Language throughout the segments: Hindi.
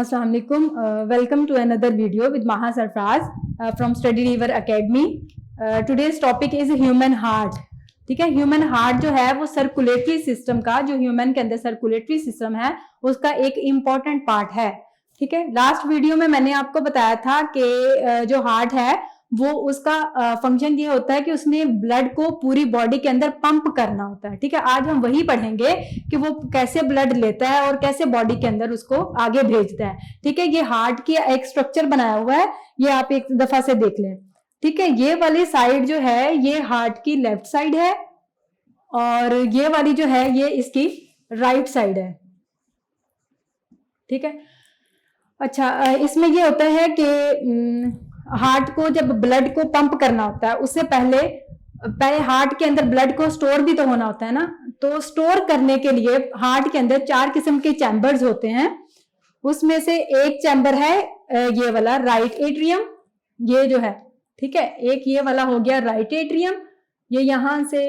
Assalamu alaikum. Welcome to another video with Maha Sarfraz from Study River Academy. Today's topic is human heart. ठीक है, ह्यूमन हार्ट जो है वो सर्कुलेटरी सिस्टम का, जो ह्यूमन के अंदर सर्कुलेटरी सिस्टम है उसका एक इम्पॉर्टेंट पार्ट है. ठीक है, लास्ट वीडियो में मैंने आपको बताया था कि जो हार्ट है वो उसका फंक्शन ये होता है कि उसने ब्लड को पूरी बॉडी के अंदर पंप करना होता है. ठीक है, आज हम वही पढ़ेंगे कि वो कैसे ब्लड लेता है और कैसे बॉडी के अंदर उसको आगे भेजता है. ठीक है, ये हार्ट की एक स्ट्रक्चर बनाया हुआ है, ये आप एक दफा से देख लें. ठीक है, ये वाली साइड जो है ये हार्ट की लेफ्ट साइड है और ये वाली जो है ये इसकी राइट साइड है. ठीक है, अच्छा, इसमें ये होता है कि हार्ट को जब ब्लड को पंप करना होता है उससे पहले हार्ट के अंदर ब्लड को स्टोर भी तो होना होता है ना. तो स्टोर करने के लिए हार्ट के अंदर 4 किस्म के चैम्बर्स होते हैं. उसमें से एक चैम्बर है ये वाला राइट एट्रियम, ये जो है. ठीक है, एक ये वाला हो गया राइट एट्रियम, ये यहां से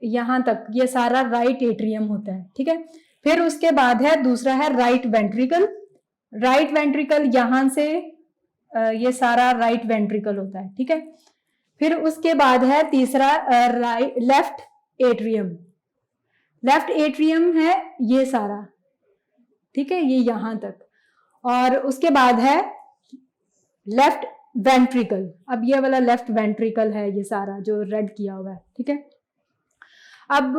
यहां तक ये सारा राइट एट्रियम होता है. ठीक है, फिर उसके बाद है दूसरा है राइट वेंट्रिकल. राइट वेंट्रिकल यहां से ये सारा राइट वेंट्रिकल होता है. ठीक है, फिर उसके बाद है तीसरा लेफ्ट एट्रियम. लेफ्ट एट्रियम है ये सारा. ठीक है, ये यहां तक. और उसके बाद है लेफ्ट वेंट्रिकल. अब ये वाला लेफ्ट वेंट्रिकल है ये सारा जो रेड किया हुआ है. ठीक है, अब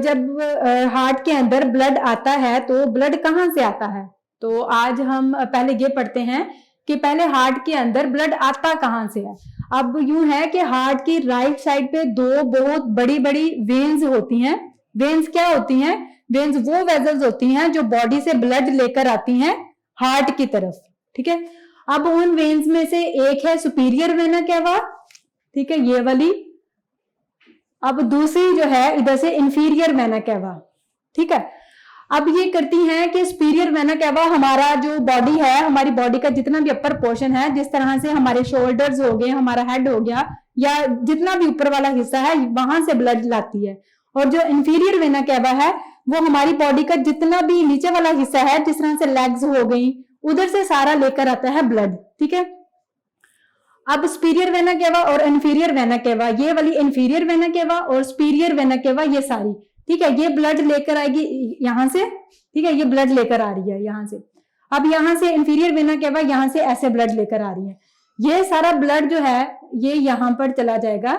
जब हार्ट के अंदर ब्लड आता है तो ब्लड कहाँ से आता है, तो आज हम पहले ये पढ़ते हैं कि पहले हार्ट के अंदर ब्लड आता कहाँ से है. अब यूं है कि हार्ट की राइट साइड पे 2 बहुत बड़ी बड़ी वेन्स होती हैं. वेन्स क्या होती हैं? वेन्स वो वेजल्स होती हैं जो बॉडी से ब्लड लेकर आती हैं हार्ट की तरफ. ठीक है, अब उन वेन्स में से एक है सुपीरियर वेना कैवा. ठीक है, ये वाली. अब दूसरी जो है इधर से इंफीरियर वेना कैवा. ठीक है, अब ये करती हैं कि सुपीरियर वेना कैवा हमारा जो बॉडी है, हमारी बॉडी का जितना भी अपर पोर्शन है, जिस तरह से हमारे शोल्डर्स हो गए, हमारा हेड हो गया, या जितना भी ऊपर वाला हिस्सा है वहां से ब्लड लाती है. और जो इंफीरियर वेना कैवा है वो हमारी बॉडी का जितना भी नीचे वाला हिस्सा है, जिस तरह से लेग्स हो गई, उधर से सारा लेकर आता है ब्लड. ठीक है, अब सुपीरियर वेना कैवा और इंफीरियर वेना कैवा, ये वाली इंफीरियर वेना कैवा और सुपीरियर वेना कैवा ये सारी. ठीक है, ये ब्लड लेकर आएगी यहां से. ठीक है, ये ब्लड लेकर आ रही है यहां से. अब यहां से इंफीरियर वेना कैवा यहां से ऐसे ब्लड लेकर आ रही है. ये सारा ब्लड जो है ये यहां पर चला जाएगा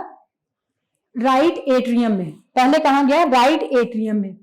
राइट एट्रियम में. पहले कहां गया? राइट एट्रियम में.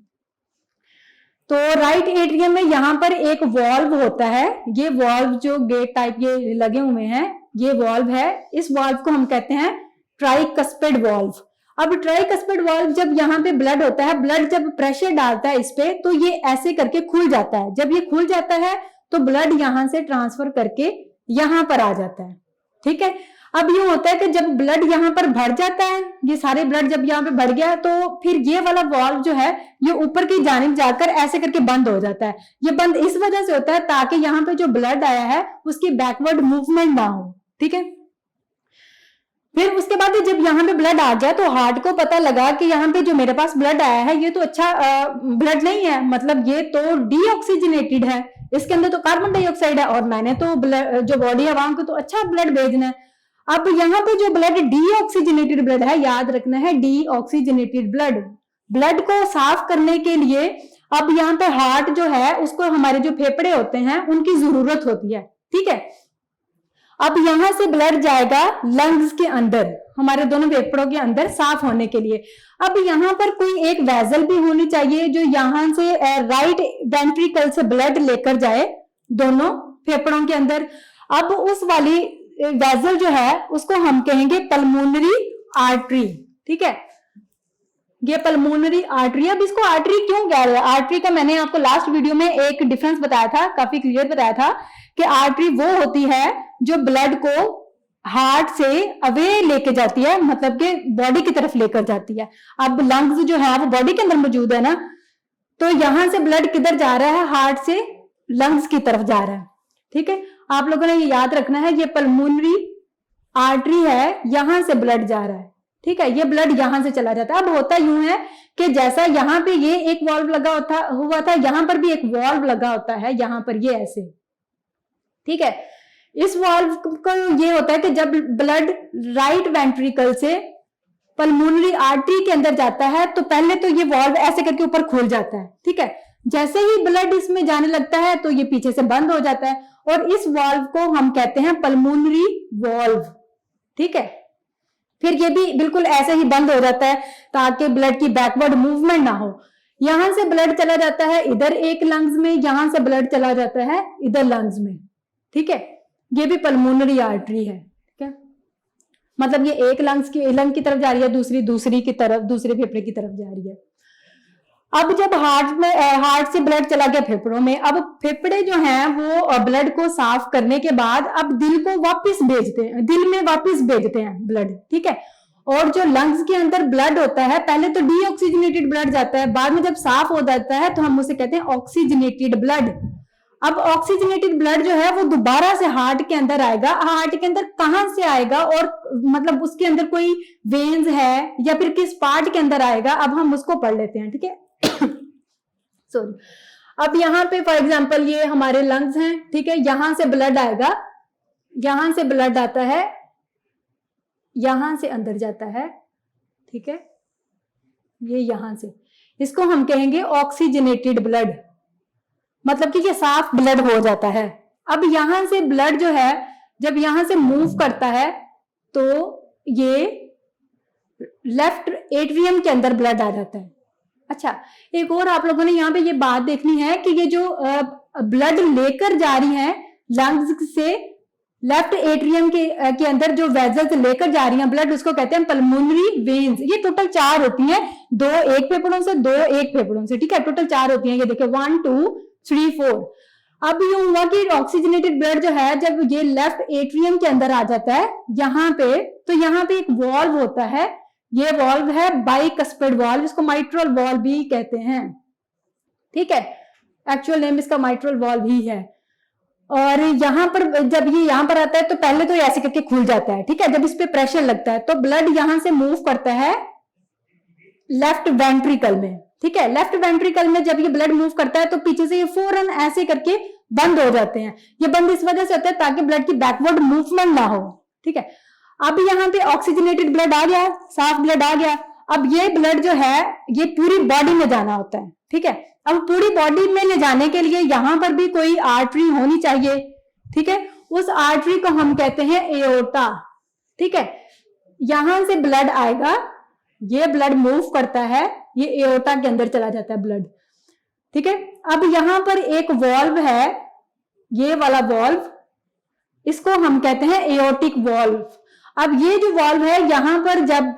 तो राइट एट्रियम में यहां पर एक वॉल्व होता है. ये वॉल्व जो गेट टाइप ये लगे हुए हैं ये वॉल्व है. इस वॉल्व को हम कहते हैं ट्राइकस्पिड वॉल्व. अब ट्राइकस्पिड वॉल्व जब यहाँ पे ब्लड होता है, ब्लड जब प्रेशर डालता है इस पे तो ये ऐसे करके खुल जाता है. जब ये खुल जाता है तो ब्लड यहां से ट्रांसफर करके यहां पर आ जाता है. ठीक है, अब ये होता है कि जब ब्लड यहाँ पर भर जाता है, ये सारे ब्लड जब यहाँ पे भर गया तो फिर ये वाला वॉल्व जो है ये ऊपर की जानिब जाकर ऐसे करके बंद हो जाता है. ये बंद इस वजह से होता है ताकि यहाँ पे जो ब्लड आया है उसकी बैकवर्ड मूवमेंट ना हो. ठीक है, फिर उसके बाद जब यहाँ पे ब्लड आ गया तो हार्ट को पता लगा कि यहाँ पे जो मेरे पास ब्लड आया है ये तो अच्छा ब्लड नहीं है, मतलब ये तो डीऑक्सीजनेटेड है, इसके अंदर तो कार्बन डाइऑक्साइड है और मैंने तो जो बॉडी है वहां को तो अच्छा ब्लड भेजना है. अब यहाँ पे जो ब्लड डीऑक्सीजनेटेड ब्लड है, याद रखना है डीऑक्सीजनेटेड ब्लड. ब्लड को साफ करने के लिए अब यहाँ पे हार्ट जो है उसको हमारे जो फेफड़े होते हैं उनकी जरूरत होती है. ठीक है, अब यहां से ब्लड जाएगा लंग्स के अंदर, हमारे दोनों फेफड़ों के अंदर साफ होने के लिए. अब यहाँ पर कोई एक वेजल भी होनी चाहिए जो यहां से राइट वेंट्रिकल से ब्लड लेकर जाए दोनों फेफड़ों के अंदर. अब उस वाली वेजल जो है उसको हम कहेंगे पल्मोनरी आर्टरी. ठीक है, ये पल्मोनरी आर्टरी. अब इसको आर्टरी क्यों कह रहे हैं? आर्टरी का मैंने आपको लास्ट वीडियो में एक डिफरेंस बताया था, काफी क्लियर बताया था कि आर्टरी वो होती है जो ब्लड को हार्ट से अवे लेके जाती है, मतलब कि बॉडी की तरफ लेकर जाती है. अब लंग्स जो है वो बॉडी के अंदर मौजूद है ना, तो यहां से ब्लड किधर जा रहा है? हार्ट से लंग्स की तरफ जा रहा है. ठीक है, आप लोगों ने ये याद रखना है, ये पल्मोनरी आर्टरी है, यहां से ब्लड जा रहा है. ठीक है, ये ब्लड यहां से चला जाता है. अब होता यूं है कि जैसा यहाँ पे ये एक वॉल्व लगा हुआ था, यहाँ पर भी एक वॉल्व लगा होता है, यहाँ पर ये ऐसे. ठीक है। इस वाल्व का ये होता है कि जब ब्लड राइट वेंट्रिकल से पल्मोनरी आर्टरी के अंदर जाता है तो पहले तो ये वाल्व ऐसे करके ऊपर खुल जाता है, ठीक है। जैसे ही ब्लड इसमें जाने लगता है तो ये पीछे से बंद हो जाता है और इस वाल्व को हम कहते हैं पल्मोनरी वाल्व, ठीक है। फिर ये भी बिल्कुल ऐसे ही बंद हो जाता है ताकि ब्लड की बैकवर्ड मूवमेंट ना हो। यहां से ब्लड चला जाता है इधर एक लंग्स में, यहां से ब्लड चला जाता है इधर लंग्स में, ठीक है। ये भी पल्मोनरी आर्टरी है, ठीक है। मतलब ये एक लंग की तरफ जा रही है, दूसरी की तरफ, दूसरे फेफड़े की तरफ जा रही है। अब जब हार्ट से ब्लड चला गया फेफड़ों में, अब फेफड़े जो हैं वो ब्लड को साफ करने के बाद अब दिल को वापस भेजते हैं, दिल में वापस भेजते हैं ब्लड, ठीक है। और जो लंग्स के अंदर ब्लड होता है पहले तो डीऑक्सीजनेटेड ब्लड जाता है, बाद में जब साफ हो जाता है तो हम उसे कहते हैं ऑक्सीजनेटेड ब्लड। अब ऑक्सीजनेटेड ब्लड जो है वो दोबारा से हार्ट के अंदर आएगा। हार्ट के अंदर कहां से आएगा और मतलब उसके अंदर कोई वेन्स है या फिर किस पार्ट के अंदर आएगा, अब हम उसको पढ़ लेते हैं, ठीक है। सॉरी, अब यहाँ पे फॉर एग्जांपल ये हमारे लंग्स हैं, ठीक है। यहां से ब्लड आएगा, यहां से ब्लड आता है, यहां से अंदर जाता है, ठीक है। ये यहां से, इसको हम कहेंगे ऑक्सीजनेटेड ब्लड, मतलब कि ये साफ ब्लड हो जाता है। अब यहां से ब्लड जो है जब यहां से मूव करता है तो ये लेफ्ट एट्रियम के अंदर ब्लड आ जाता है। अच्छा, एक और आप लोगों ने यहाँ पे ये बात देखनी है कि ये जो ब्लड लेकर जा रही है लंग्स से लेफ्ट एट्रियम के अंदर जो वेजल्स लेकर जा रही हैं ब्लड, उसको कहते हैं पल्मोनरी वेन्स। ये टोटल 4 होती हैं, 2 एक फेफड़ों से, 2 एक फेफड़ों से, ठीक है। टोटल 4 होती हैं, ये देखिए 1 2 3 4। अब ये हुआ कि ऑक्सीजनेटेड ब्लड जो है जब ये लेफ्ट एट्रियम के अंदर आ जाता है यहाँ पे, तो यहाँ पे एक वॉल्व होता है, ये वॉल्व है बाइकस्पिड वॉल्व, इसको माइट्रल वॉल्व भी कहते हैं, ठीक है। एक्चुअल नेम इसका माइट्रल वॉल्व ही है। और यहाँ पर जब ये यहाँ पर आता है तो पहले तो ऐसे करके खुल जाता है, ठीक है। जब इस पे प्रेशर लगता है तो ब्लड यहां से मूव करता है लेफ्ट वेंट्रिकल में, ठीक है। लेफ्ट वेंट्रिकल में जब ये ब्लड मूव करता है तो पीछे से ये फौरन ऐसे करके बंद हो जाते हैं। ये बंद इस वजह से होता है ताकि ब्लड की बैकवर्ड मूवमेंट ना हो, ठीक है। अब यहाँ पे ऑक्सीजनेटेड ब्लड आ गया, साफ ब्लड आ गया। अब ये ब्लड जो है ये पूरी बॉडी में जाना होता है, ठीक है। अब पूरी बॉडी में ले जाने के लिए यहां पर भी कोई आर्टरी होनी चाहिए, ठीक है। उस आर्टरी को हम कहते हैं एओर्टा, ठीक है। यहां से ब्लड आएगा, ये ब्लड मूव करता है, ये एओर्टा के अंदर चला जाता है ब्लड, ठीक है। अब यहां पर एक वॉल्व है, ये वाला वॉल्व, इसको हम कहते हैं एओर्टिक वॉल्व। अब ये जो वॉल्व है यहां पर जब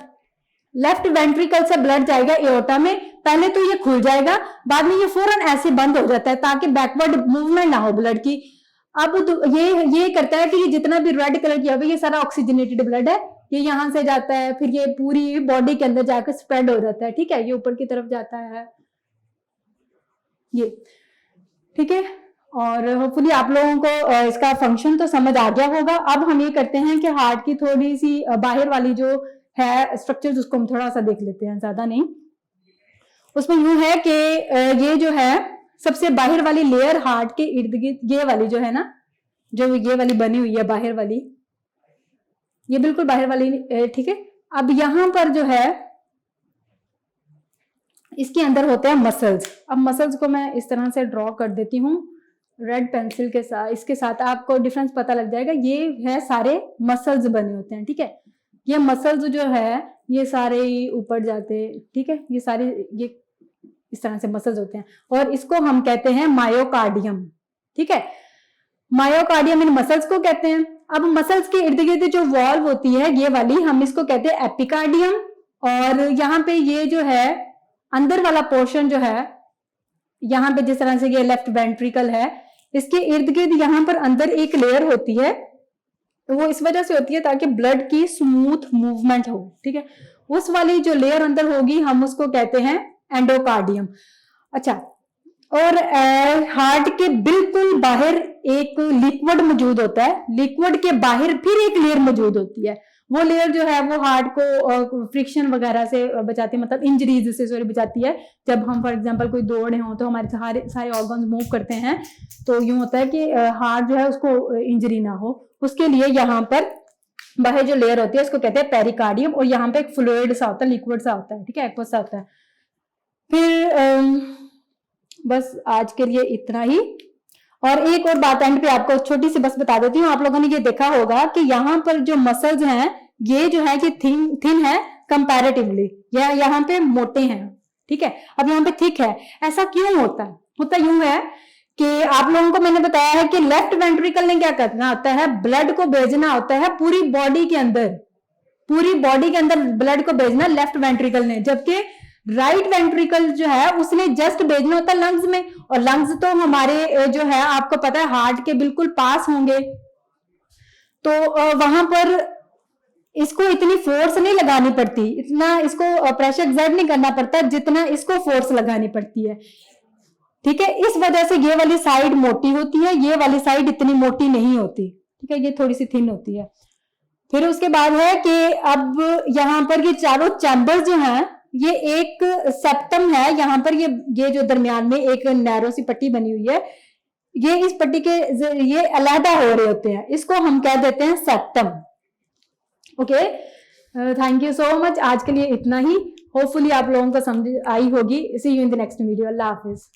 लेफ्ट वेंट्रिकल से ब्लड जाएगा एओर्टा में, पहले तो ये खुल जाएगा, बाद में ये फौरन ऐसे बंद हो जाता है ताकि बैकवर्ड मूवमेंट ना हो ब्लड की। अब तो ये करता है कि ये जितना भी रेड कलर किया हुआ ये सारा ऑक्सीजनेटेड ब्लड है, ये यहां से जाता है, फिर ये पूरी बॉडी के अंदर जाकर स्प्रेड हो जाता है, ठीक है। ये ऊपर की तरफ जाता है, ये, ठीक है। और होपफुली आप लोगों को इसका फंक्शन तो समझ आ गया होगा। अब हम ये करते हैं कि हार्ट की थोड़ी सी बाहर वाली जो है स्ट्रक्चर, उसको हम थोड़ा सा देख लेते हैं, ज्यादा नहीं। उसमें यूं है कि ये जो है सबसे बाहर वाली लेयर हार्ट के इर्द गिर्द, ये वाली जो है ना, जो ये वाली बनी हुई है बाहर वाली, ये बिल्कुल बाहर वाली, ठीक है। अब यहां पर जो है इसके अंदर होते हैं मसल्स। अब मसल्स को मैं इस तरह से ड्रॉ कर देती हूँ रेड पेंसिल के साथ, इसके साथ आपको डिफरेंस पता लग जाएगा। ये है सारे मसल्स बने होते हैं, ठीक है। ये मसल्स जो है ये सारे ऊपर जाते, ठीक है। ये सारे ये इस तरह से मसल्स होते हैं और इसको हम कहते हैं मायोकार्डियम, ठीक है। मायोकार्डियम इन मसल्स को कहते हैं। अब मसल्स के इर्द गिर्द जो वॉल्व होती है ये वाली, हम इसको कहते हैं एपिकार्डियम। और यहाँ पे ये जो है अंदर वाला पोर्शन जो है, यहाँ पे जिस तरह से ये लेफ्ट वेंट्रिकल है, इसके इर्द गिर्द यहाँ पर अंदर एक लेयर होती है, तो वो इस वजह से होती है ताकि ब्लड की स्मूथ मूवमेंट हो, ठीक है। उस वाली जो लेयर अंदर होगी हम उसको कहते हैं एंडोकार्डियम। अच्छा, और हार्ट के बिल्कुल बाहर एक लिक्विड मौजूद होता है, लिक्विड के बाहर फिर एक लेयर मौजूद होती है, वो लेयर जो है वो हार्ट को फ्रिक्शन वगैरह से बचाती है, मतलब इंजरीज से सॉरी बचाती है। जब हम फॉर एग्जांपल कोई दौड़े हों तो हमारे सारे ऑर्गन्स मूव करते हैं, तो यूं होता है कि हार्ट जो है उसको इंजरी ना हो, उसके लिए यहाँ पर बाहर जो लेयर होती है उसको कहते हैं पेरिकार्डियम, और यहाँ पे एक फ्लूइड सा होता है, लिक्विड सा होता है, ठीक है, एक्वस सा होता है। फिर बस आज के लिए इतना ही। और एक और बात एंड पे आपको छोटी सी बस बता देती हूँ, आप लोगों ने ये देखा होगा कि यहाँ पर जो मसल्स हैं ये जो है कि थिन है कंपैरेटिवली, या यहाँ पे मोटे हैं, ठीक है। अब यहाँ पे थिक है, ऐसा क्यों होता है? होता यूं है कि आप लोगों को मैंने बताया है कि लेफ्ट वेंट्रिकल ने क्या करना होता है, ब्लड को भेजना होता है पूरी बॉडी के अंदर, पूरी बॉडी के अंदर ब्लड को भेजना लेफ्ट वेंट्रिकल ने, जबकि राइट वेंट्रिकल जो है उसने जस्ट भेजना होता है लंग्स में, और लंग्स तो हमारे जो है आपको पता है हार्ट के बिल्कुल पास होंगे, तो वहां पर इसको इतनी फोर्स नहीं लगानी पड़ती, इतना इसको प्रेशर एक्सर्ट नहीं करना पड़ता जितना इसको फोर्स लगानी पड़ती है, ठीक है। इस वजह से ये वाली साइड मोटी होती है, ये वाली साइड इतनी मोटी नहीं होती, ठीक है, ये थोड़ी सी थिन होती है। फिर उसके बाद है कि अब यहाँ पर ये चारों चैम्बर जो हैं ये एक सेप्टम है, यहाँ पर ये जो दरमियान में एक नैरो सी पट्टी बनी हुई है, ये इस पट्टी के ये अलहदा हो रहे होते हैं, इसको हम कह देते हैं septum. Okay, thank you so much, आज के लिए इतना ही। होपफुली आप लोगों को समझ आई होगी। See you in the next video. अल्लाह हाफिज।